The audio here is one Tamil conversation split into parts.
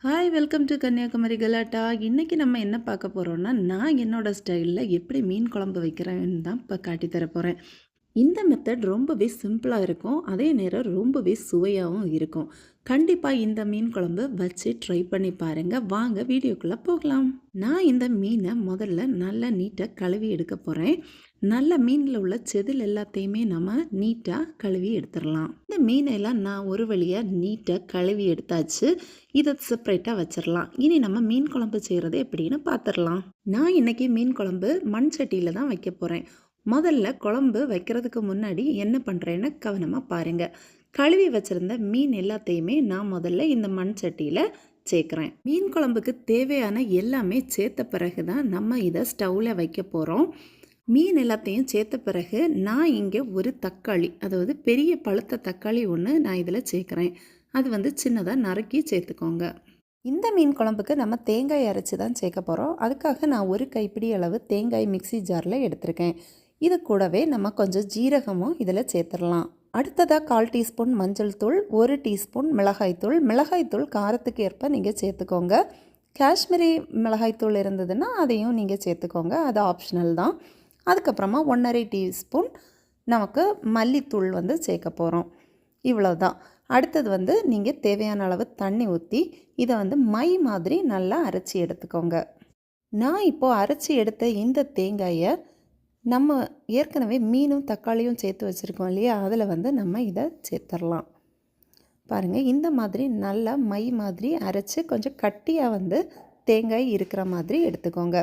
ஹாய் வெல்கம் டு கன்னியாகுமரி கலாட்டா. இன்றைக்கி நம்ம என்ன பார்க்க போகிறோம்னா, நான் என்னோடய ஸ்டைலில் எப்படி மீன் குழம்பு வைக்கிறேன்னு தான் இப்போ காட்டித்தர போகிறேன். இந்த மெத்தட் ரொம்பவே சிம்பிளாக இருக்கும், அதே நேரம் ரொம்பவே சுவையாகவும் இருக்கும். கண்டிப்பாக இந்த மீன் குழம்பு வச்சு ட்ரை பண்ணி பாருங்கள். வாங்க வீடியோக்குள்ளே போகலாம். நான் இந்த மீனை முதல்ல நல்லா நீட்டாக கழுவி எடுக்க போகிறேன். நல்ல மீனில் உள்ள செதில் எல்லாத்தையுமே நம்ம நீட்டாக கழுவி எடுத்துடலாம். இந்த மீனெல்லாம் நான் ஒரு வழியாக நீட்டாக கழுவி எடுத்தாச்சு. இதை செப்பரேட்டாக வச்சிடலாம். இனி நம்ம மீன் குழம்பு செய்கிறது எப்படின்னு பார்த்துடலாம். நான் இன்றைக்கி மீன் குழம்பு மண் சட்டியில் தான் வைக்க போகிறேன். முதல்ல குழம்பு வைக்கிறதுக்கு முன்னாடி என்ன பண்ணுறேன்னு கவனமாக பாருங்கள். கழுவி வச்சுருந்த மீன் எல்லாத்தையுமே நான் முதல்ல இந்த மண் சட்டியில் சேர்க்குறேன். மீன் குழம்புக்கு தேவையான எல்லாமே சேர்த்த பிறகு தான் நம்ம இதை ஸ்டவ்வில் வைக்க போகிறோம். மீன் எல்லாத்தையும் சேர்த்த பிறகு நான் இங்கே ஒரு தக்காளி, அதாவது பெரிய பழுத்த தக்காளி ஒன்று நான் இதில் சேர்க்குறேன். அது சின்னதாக நறுக்கி சேர்த்துக்கோங்க. இந்த மீன் குழம்புக்கு நம்ம தேங்காய் அரைச்சி தான் சேர்க்க போகிறோம். அதுக்காக நான் ஒரு கைப்பிடி அளவு தேங்காய் மிக்சி ஜாரில் எடுத்திருக்கேன். இது கூடவே நம்ம கொஞ்சம் ஜீரகமும் இதில் சேர்த்துடலாம். அடுத்ததாக 1/4 டீஸ்பூன் மஞ்சள் தூள், 1 டீஸ்பூன் மிளகாய்த்தூள். மிளகாய்த்தூள் காரத்துக்கு ஏற்ப நீங்கள் சேர்த்துக்கோங்க. காஷ்மீரி மிளகாய்த்தூள் இருந்ததுன்னா அதையும் நீங்கள் சேர்த்துக்கோங்க, அது ஆப்ஷனல் தான். அதுக்கப்புறமா 1/2 டீஸ்பூன் நமக்கு மல்லித்தூள் சேர்க்க போகிறோம். இவ்வளோதான். அடுத்தது நீங்கள் தேவையான அளவு தண்ணி ஊற்றி இதை மை மாதிரி நல்லா அரைச்சி எடுத்துக்கோங்க. நான் இப்போது அரைச்சி எடுத்த இந்த தேங்காயை நம்ம ஏற்கனவே மீனும் தக்காளியும் சேர்த்து வச்சுருக்கோம் இல்லையா, அதில் நம்ம இதை சேர்த்துடலாம். பாருங்கள், இந்த மாதிரி நல்லா மை மாதிரி அரைச்சி கொஞ்சம் கட்டியாக தேங்காய் இருக்கிற மாதிரி எடுத்துக்கோங்க.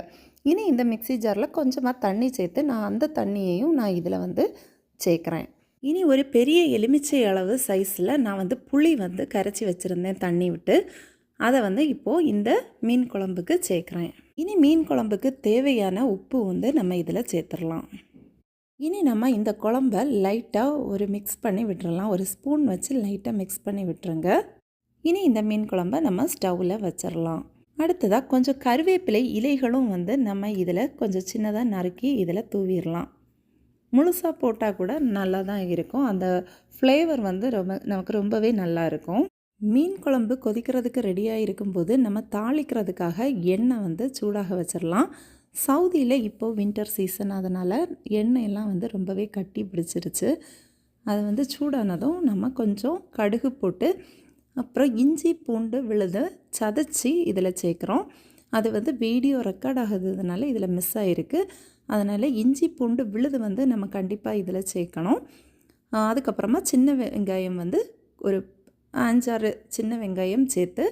இனி இந்த மிக்சி ஜாரில் கொஞ்சமாக தண்ணி சேர்த்து நான் அந்த தண்ணியையும் நான் இதில் சேர்க்குறேன். இனி ஒரு பெரிய எலுமிச்சை அளவு சைஸில் நான் புளி கரைச்சி வச்சுருந்தேன் தண்ணி விட்டு. அதை இப்போது இந்த மீன் குழம்புக்கு சேர்க்குறேன். இனி மீன் குழம்புக்கு தேவையான உப்பு நம்ம இதில் சேர்த்துடலாம். இனி நம்ம இந்த குழம்பை லைட்டாக ஒரு மிக்ஸ் பண்ணி விட்டுறலாம். ஒரு ஸ்பூன் வச்சு லைட்டாக மிக்ஸ் பண்ணி விட்டுருங்க. இனி இந்த மீன் குழம்பை நம்ம ஸ்டவ்வில் வச்சிடலாம். அடுத்ததாக கொஞ்சம் கருவேப்பிலை இலைகளும் நம்ம இதில் கொஞ்சம் சின்னதாக நறுக்கி இதில் தூவிடலாம். முழுசாக போட்டால் கூட நல்லா தான் இருக்கும். அந்த ஃப்ளேவர் நமக்கு ரொம்பவே நல்லா இருக்கும். மீன் குழம்பு கொதிக்கிறதுக்கு ரெடியாக இருக்கும்போது நம்ம தாளிக்கிறதுக்காக எண்ணெய் சூடாக வச்சிடலாம். சவுதியில் இப்போது வின்டர் சீசன், அதனால் எண்ணெயெல்லாம் ரொம்பவே கட்டி பிடிச்சிருச்சு. அது சூடானதும் நம்ம கொஞ்சம் கடுகு போட்டு அப்புறம் இஞ்சி பூண்டு விழுது சதைச்சி இதில் சேர்க்குறோம். அது வீடியோ ரெக்கார்ட் ஆகுதுனால இதில் மிஸ் ஆகிருக்கு. அதனால் இஞ்சி பூண்டு விழுது நம்ம கண்டிப்பாக இதில் சேர்க்கணும். அதுக்கப்புறமா சின்ன வெங்காயம் ஒரு 5-6 சின்ன வெங்காயம் சேர்த்து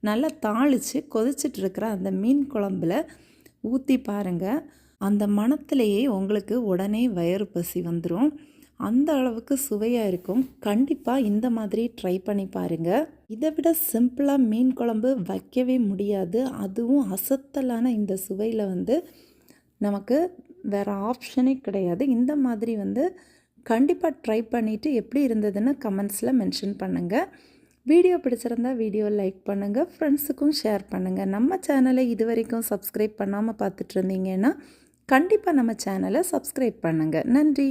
நல்லா தாளித்து கொதிச்சிட்ருக்கிற அந்த மீன் குழம்புல ஊற்றி பாருங்கள். அந்த மணத்திலேயே உங்களுக்கு உடனே வயிறு பசி வந்துடும். அந்த அளவுக்கு சுவையாக இருக்கும். கண்டிப்பாக இந்த மாதிரி ட்ரை பண்ணி பாருங்கள். இதை விட சிம்பிளாக மீன் குழம்பு வைக்கவே முடியாது. அதுவும் அசத்தலான இந்த சுவையில் நமக்கு வேறு ஆப்ஷனே கிடையாது. இந்த மாதிரி கண்டிப்பாக ட்ரை பண்ணிவிட்டு எப்படி இருந்ததுன்னு கமெண்ட்ஸில் மென்ஷன் பண்ணுங்கள். வீடியோ பிடிச்சிருந்தா வீடியோ லைக் பண்ணுங்கள், ஃப்ரெண்ட்ஸுக்கும் ஷேர் பண்ணுங்கள். நம்ம சேனலை இது வரைக்கும் சப்ஸ்கிரைப் பண்ணாமல் பார்த்துட்ருந்தீங்கன்னா கண்டிப்பாக நம்ம சேனலை சப்ஸ்கிரைப் பண்ணுங்கள். நன்றி.